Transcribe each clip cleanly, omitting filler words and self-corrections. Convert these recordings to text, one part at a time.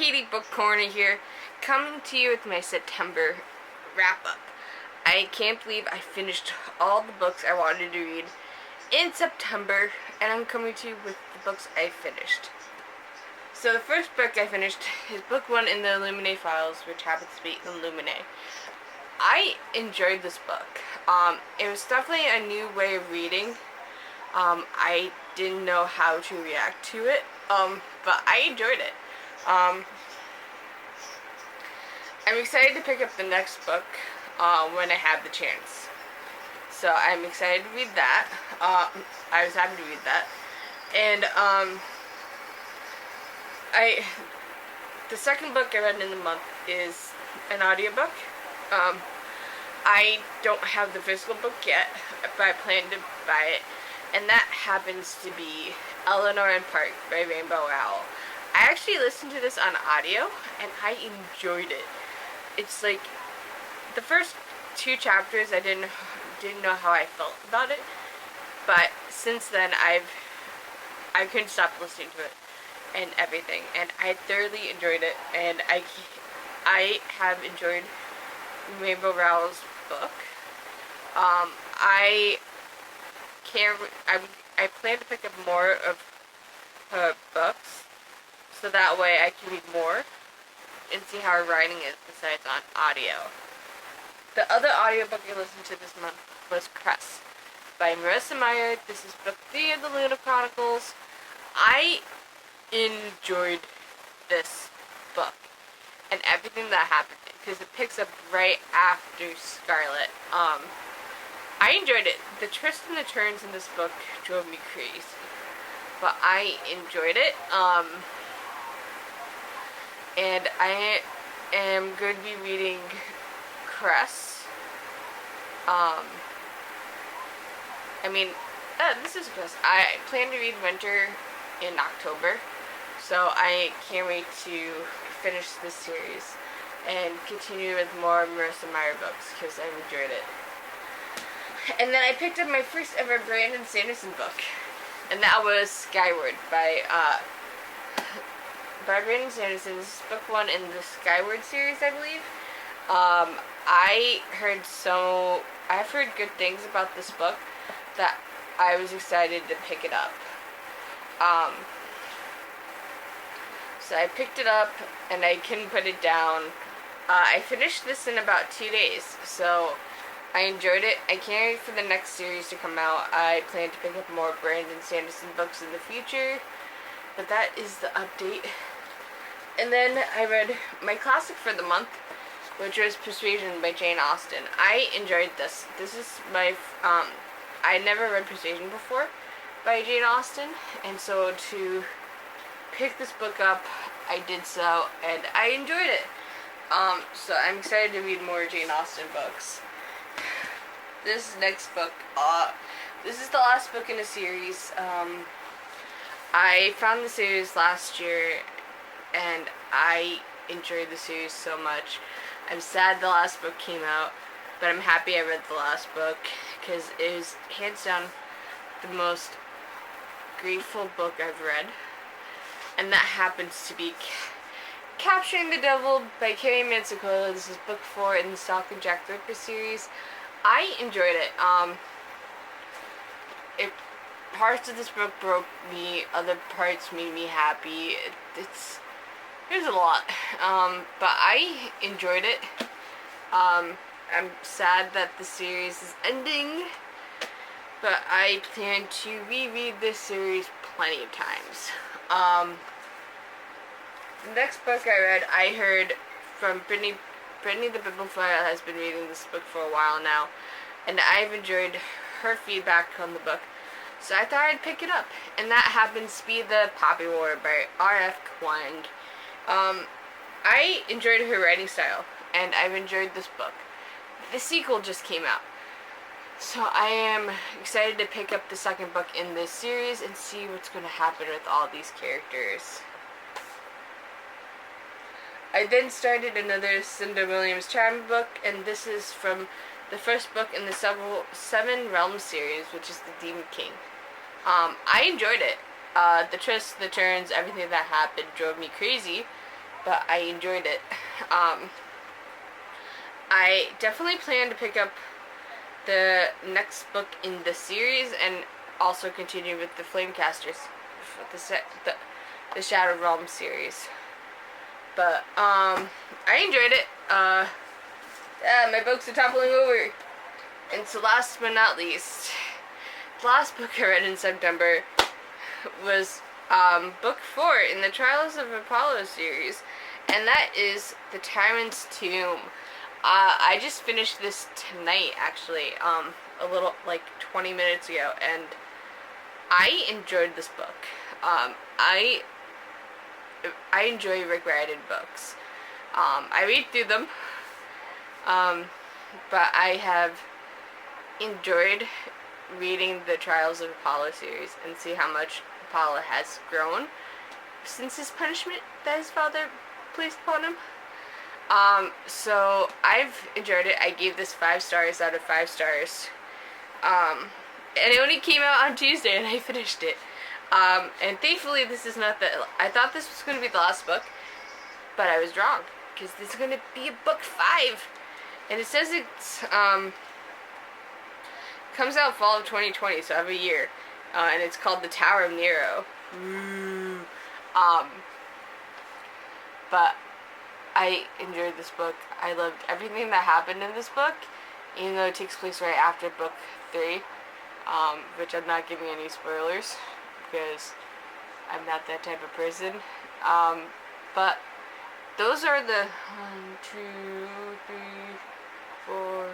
Katie Book Corner here, coming to you with my September wrap-up. I can't believe I finished all the books I wanted to read in September, and I'm coming to you with the books I finished. So the first book I finished is book 1 in the Illuminae files, which happens to be Illuminae. I enjoyed this book. It was definitely a new way of reading. I didn't know how to react to it, but I enjoyed it. I'm excited to pick up the next book when I have the chance. So I'm excited to read that. I was happy to read that. And the second book I read in the month is an audiobook. I don't have the physical book yet, but I plan to buy it. And that happens to be Eleanor and Park by Rainbow Owl. I actually listened to this on audio, and I enjoyed it. It's like, the first 2 chapters I didn't know how I felt about it, but since then I couldn't stop listening to it and everything, and I thoroughly enjoyed it, and I have enjoyed Rainbow Owl's book. I plan to pick up more of her books, so that way I can read more and see how her writing is besides on audio. The other audiobook I listened to this month was Cress by Marissa Meyer. This is book 3 of the Luna Chronicles. I enjoyed this book and everything that happened because it picks up right after Scarlet. I enjoyed it. The twists and the turns in this book drove me crazy, but I enjoyed it. And I am going to be reading Cress. This is Cress. I plan to read Winter in October, so I can't wait to finish this series and continue with more Marissa Meyer books because I've enjoyed it. And then I picked up my first ever Brandon Sanderson book, and that was Skyward by Brandon Sanderson. This is book 1 in the Skyward series, I believe. I've heard good things about this book that I was excited to pick it up. So I picked it up and I couldn't put it down. I finished this in about 2 days, so I enjoyed it. I can't wait for the next series to come out. I plan to pick up more Brandon Sanderson books in the future, but that is the update. And then I read my classic for the month, which was Persuasion by Jane Austen. I enjoyed this. This is my, I never read Persuasion before by Jane Austen, and so to pick this book up, I did so, and I enjoyed it. So I'm excited to read more Jane Austen books. This next book, this is the last book in a series. I found the series last year, and I enjoyed the series so much. I'm sad the last book came out, but I'm happy I read the last book because it is hands down the most grateful book I've read, and that happens to be Capturing the Devil by Carrie Mansacola. This is book 4 in the Stalk and Jack the Ripper series. I enjoyed it. Parts of this book broke me, other parts made me happy. There's a lot, but I enjoyed it. I'm sad that the series is ending, but I plan to reread this series plenty of times. The next book I read, I heard from Brittany the Bibliophile has been reading this book for a while now, and I've enjoyed her feedback on the book, so I thought I'd pick it up, and that happens to be The Poppy War by R.F. Kuang. I enjoyed her writing style, and I've enjoyed this book. The sequel just came out, so I am excited to pick up the second book in this series and see what's going to happen with all these characters. I then started another Cinda Williams Chapman book, and this is from the first book in the Seven Realms series, which is The Demon King. I enjoyed it. The twists, the turns, everything that happened drove me crazy, but I enjoyed it. I definitely plan to pick up the next book in the series and also continue with the Flamecasters, the Shadow Realm series. But I enjoyed it. My books are toppling over. And so last but not least, the last book I read in September was book 4 in the Trials of Apollo series, and that is The Tyrant's Tomb. I just finished this tonight, actually, a little, like 20 minutes ago, and I enjoyed this book. I enjoy Rick Riordan books. I read through them, but I have enjoyed reading the Trials of Apollo series and see how much Apollo has grown since his punishment that his father placed upon him. So I've enjoyed it. I gave this 5 stars out of 5 stars. And it only came out on Tuesday and I finished it. And thankfully this is not I thought this was going to be the last book, but I was wrong, because this is going to be a book 5. And it says it's, comes out fall of 2020, so I have a year. And it's called The Tower of Nero. But I enjoyed this book. I loved everything that happened in this book, even though it takes place right after book 3, which I'm not giving any spoilers, because I'm not that type of person. But those are the 1, 2, 3, 4,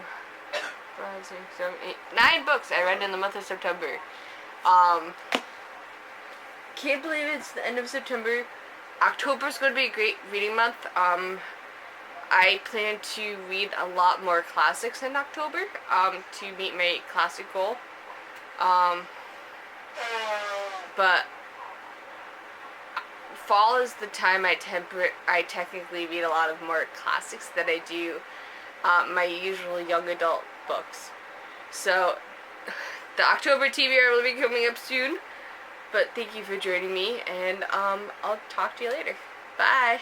5, 6, 7, 8, 9 books I read in the month of September. Can't believe it's the end of September. October's going to be a great reading month. I plan to read a lot more classics in October, to meet my classic goal. But fall is the time I technically read a lot of more classics than I do my usual young adult books. So the October TBR will be coming up soon. But thank you for joining me, and I'll talk to you later. Bye!